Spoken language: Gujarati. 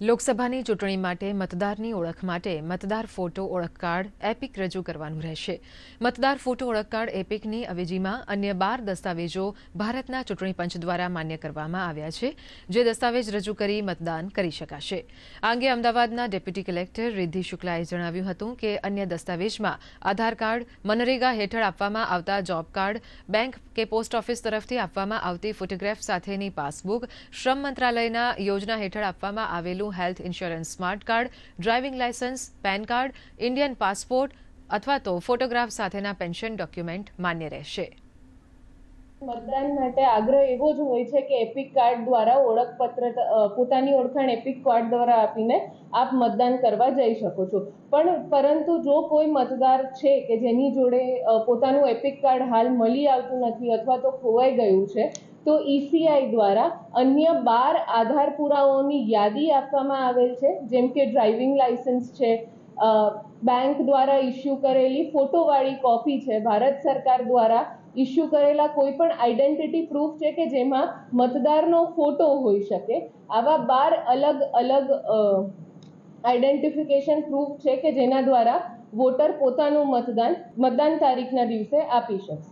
લોકસભાની ચૂંટણી માટે મતદારની ઓળખ માટે મતદાર ફોટો ઓળખ કાર્ડ એપિક રજૂ કરવાનું રહેશે. મતદાર ફોટો ઓળખ કાર્ડ એપિકની અવેજીમાં અન્ય 12 દસ્તાવેજો ભારતના ચૂંટણી પંચ દ્વારા માન્ય કરવામાં આવ્યા છે, જે દસ્તાવેજ રજૂ કરી મતદાન કરી શકાશે. આ અંગે અમદાવાદના ડેપ્યુટી કલેક્ટર રિદ્ધિ શુક્લાએ જણાવ્યું હતું કે અન્ય દસ્તાવેજમાં આધાર કાર્ડ, મનરેગા હેઠળ આપવામાં આવતા જોબ કાર્ડ, બેંક કે પોસ્ટ ઓફિસ તરફથી આપવામાં આવતી ફોટોગ્રાફ સાથેની પાસબુક, શ્રમ મંત્રાલયના યોજના હેઠળ આપવામાં આવેલું health insurance smart card, driving licence, PAN card, Indian passport અથવા તો ફોટોગ્રાફ સાથેના પેન્શન ડોક્યુમેન્ટ માન્ય રહેશે. મતદાન માટે આગ્રહ એવો જ હોય છે કે એપિક કાર્ડ દ્વારા ઓળખપત્ર પોતાની ઓળખાણ એપિક કાર્ડ દ્વારા આપીને આપ મતદાન કરવા જઈ શકો છો. પરંતુ જો કોઈ મતદાર છે કે જેની જોડે પોતાનું એપિક કાર્ડ હાલ મળી આવતું નથી અથવા તો ખોવાઈ ગયું છે, તો ઈસીઆઈ દ્વારા અન્ય 12 આધાર પુરાવાઓની યાદી આપવામાં આવેલ છે, જેમ કે ડ્રાઇવિંગ લાયસન્સ છે, બેંક દ્વારા ઇસ્યુ કરેલી ફોટોવાળી કોપી છે, ભારત સરકાર દ્વારા ઇસ્યુ કરેલા કોઈ પણ આઈડેન્ટિટી પ્રૂફ છે કે જેમાં મતદારનો ફોટો હોઈ શકે. આવા 12 અલગ આઈડેન્ટિફિકેશન પ્રૂફ છે કે જેના દ્વારા વોટર પોતાનું મતદાન તારીખના દિવસે આપી શકશે.